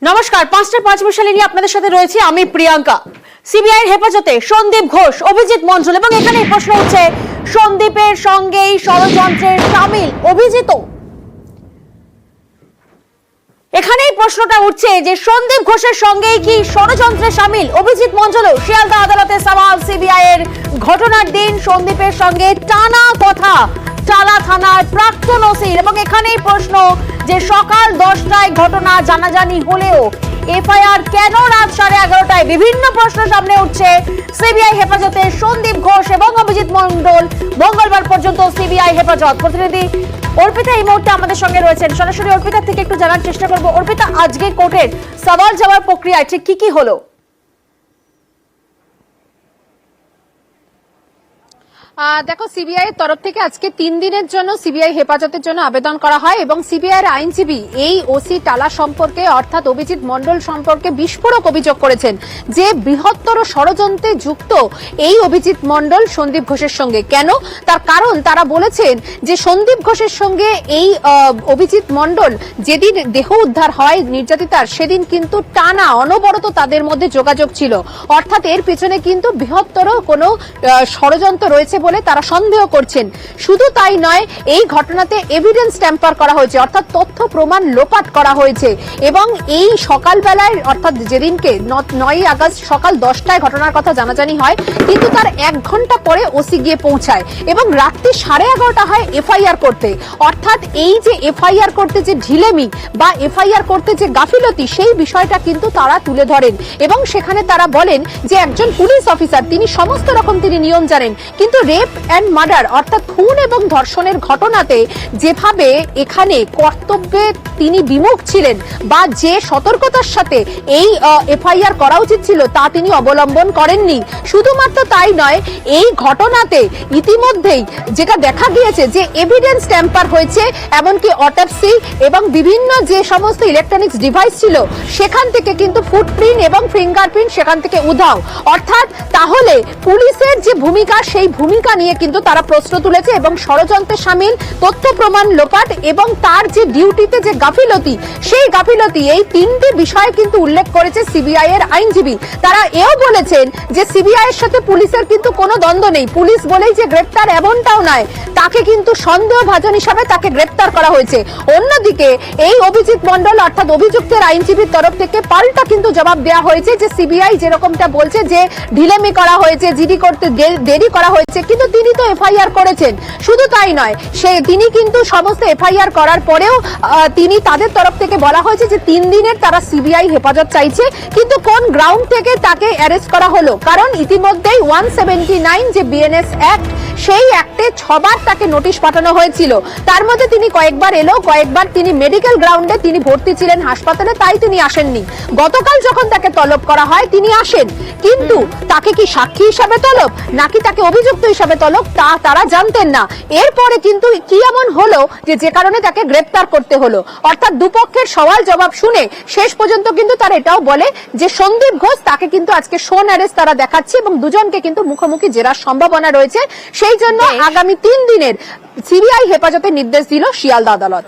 নমস্কার, 5টা 5 বৈশালী নিয়ে আপনাদের সাথে রয়েছে আমি প্রিয়াঙ্কা। সিবিআই হেফাজতে সন্দীপ ঘোষ, অভিজিৎ মণ্ডল এবং এখানে প্রশ্ন উঠছে সন্দীপের সঙ্গেই ষড়যন্ত্রের শামিল অভিজিৎ। এখানেই প্রশ্নটা উঠছে যে সন্দীপ ঘোষের সঙ্গেই কি ষড়যন্ত্রে শামিল অভিজিৎ মণ্ডল। শিয়ালদা আদালতে সওয়াল সিবিআই এর ঘটনার দিন সন্দীপের সঙ্গে টানা কথা টালা থানার প্রাক্তন ওসির এবং এখানেই প্রশ্ন যে সকাল 10টায় ঘটনা জানাজানি হলেও এফআইআর কেন রাত 11:30টায়। বিভিন্ন প্রশ্ন সামনে উঠছে। সিবিআই হেফাজতে সন্দীপ ঘোষ এবং অভিজিৎ মণ্ডল, মঙ্গলবার পর্যন্ত সিবিআই হেফাজত। প্রতিনিধি অর্পিতা এই মুহূর্তে আমাদের সঙ্গে রয়েছেন, সরাসরি অর্পিতা থেকে একটু জানার চেষ্টা করবো। অর্পিতা, আজকে কোর্টের সওয়াল জবাব প্রক্রিয়ায় ঠিক কি হলো? দেখো, সিবিআই এর তরফ থেকে আজকে 3 দিনের জন্য সিবিআই হেফাজতের জন্য আবেদন করা হয় এবং সিবিআই এর আইনজীবী এই ওসি টালা সম্পর্কে অর্থাৎ অভিজিৎ মণ্ডল সম্পর্কে বিস্ফোরক অভিযোগ করেছেন যে বৃহত্তর ষড়যন্ত্রে যুক্ত এই অভিজিৎ মণ্ডল সন্দীপ ঘোষের সঙ্গে। কেন? তার কারণ তারা বলেছেন যে সন্দীপ ঘোষের সঙ্গে এই অভিজিৎ মণ্ডল যেদিন দেহ উদ্ধার হয় নির্যাতিতার, সেদিন কিন্তু টানা অনবরত তাদের মধ্যে যোগাযোগ ছিল। অর্থাৎ এর পেছনে কিন্তু বৃহত্তর কোনো ষড়যন্ত্র রয়েছে বলে তারা সন্দেহ করছেন। শুধু তাই নয়, এই ঘটনাতে এভিডেন্স ট্যাম্পার করা হয়েছে, অর্থাৎ তথ্য প্রমাণ লোপাট করা হয়েছে এবং এই সকালবেলায় অর্থাৎ যেদিনকে 9ই আগস্ট সকাল 10টায় ঘটনার কথা জানাজানি হয়, কিন্তু তার 1 ঘন্টা পরে ওসি গিয়ে পৌঁছায় এবং রাত্রি 11:30 হয় এফআইআর করতে। অর্থাৎ এই যে এফআইআর করতে যে ঢিলেমি বা এফআইআর করতে যে গাফিলতি, সেই বিষয়টা কিন্তু তারা তুলে ধরেন এবং সেখানে তারা বলেন যে একজন পুলিশ অফিসার, তিনি সমস্ত রকম তিনি নিয়ম জানেন, কিন্তু রেপ এন্ড মার্ডার অর্থাৎ খুন এবং ধর্ষণের ঘটনাতে যেভাবে এখানে কর্তব্যে তিনি বিমুখ ছিলেন বা যে সতর্কতার সাথে এই এফআইআর করা উচিত ছিল তা তিনি অবলম্বন করেননি। শুধুমাত্র তাই নয়, এই ঘটনাতে ইতিমধ্যেই যেটা দেখা গিয়েছে যে এভিডেন্স ট্যাম্পার হয়েছে, এমনকি অটোপসি এবং বিভিন্ন যে সমস্ত ইলেকট্রনিক্স ডিভাইস ছিল সেখান থেকে কিন্তু ফুটপ্রিন্ট এবং ফিঙ্গারপ্রিন্ট সেখান থেকে উধাও। অর্থাৎ তাহলে পুলিশের যে ভূমিকা, সেই ভূমিকা নিয়ে কিন্তু তারা প্রশ্ন তুলেছে এবং ষড়যন্ত্রে শামিল, তথ্য প্রমাণ লোপাট এবং তার যে ডিউটিতে যে গাফিলতি, সেই গাফিলতি, এই 3টি বিষয় কিন্তু উল্লেখ করেছে সিবিআই এর আইনজীবী। তারা এও বলেছেন যে সিবিআই এর সাথে পুলিশের কিন্তু কোনো দ্বন্দ্ব নেই, পুলিশ বলেই যে গ্রেপ্তার এমনটাও নয়, তাকে কিন্তু সন্দেহভাজন হিসাবে তাকে গ্রেপ্তার করা হয়েছে। অন্যদিকে এই অভিজিৎ মণ্ডল অর্থাৎ অভিযুক্তের আইনজীবীর তরফ থেকে পাল্টা কিন্তু জবাব দেওয়া হয়েছে যে সিবিআই যেরকমটা বলছে যে ঢিলেমি করা হয়েছে, জিডি করতে দেরি করা হয়েছে, কিন্তু তিনি তো এফআইআর করেছেন। শুধু তাই নয়, তিনি কিন্তু সমস্ত এফআইআর করার পরেও তিনি তাদের তরফ থেকে বলা হয়েছে যে 3 দিনের তারা সিবিআই হেফাজত চাইছে। কিন্তু কোন গ্রাউন্ড থেকে তাকে অ্যারেস্ট করা হলো? কারণ ইতিমধ্যেই 179 যে বিএনএস অ্যাক্ট, সেই অ্যাক্টে 6 বার তাকে নোটিশ পাঠানো হয়েছিল। তার মধ্যে তিনি কয়েকবার এলো, কয়েকবার তিনি মেডিকেল গ্রাউন্ডে তিনি ভর্তি ছিলেন হাসপাতালে, তাই তিনি আসেননি। গতকাল যখন তাকে তলব করা হয় তিনি আসেন, কিন্তু তাকে কি সাক্ষী হিসাবে তলব নাকি তাকে অভিযুক্ত হিসাবে তলব তা তারা জানতেন না। এরপরে কিন্তু কি এমন হলো যে কারণে তাকে গ্রেপ্তার করতে হলো। অর্থাৎ দুপক্ষের সওয়াল জবাব শুনে শেষ পর্যন্ত কিন্তু তারা এটাও বলে যে সন্দীপ ঘোষ তাকে কিন্তু আজকে শোন অ্যারেস্ট তারা দেখাচ্ছে এবং দুজনকে কিন্তু মুখোমুখি জেরার সম্ভাবনা রয়েছে। সেই জন্য আগামী 3 দিনের সিবিআই হেফাজতের নির্দেশ দিল শিয়ালদা আদালত।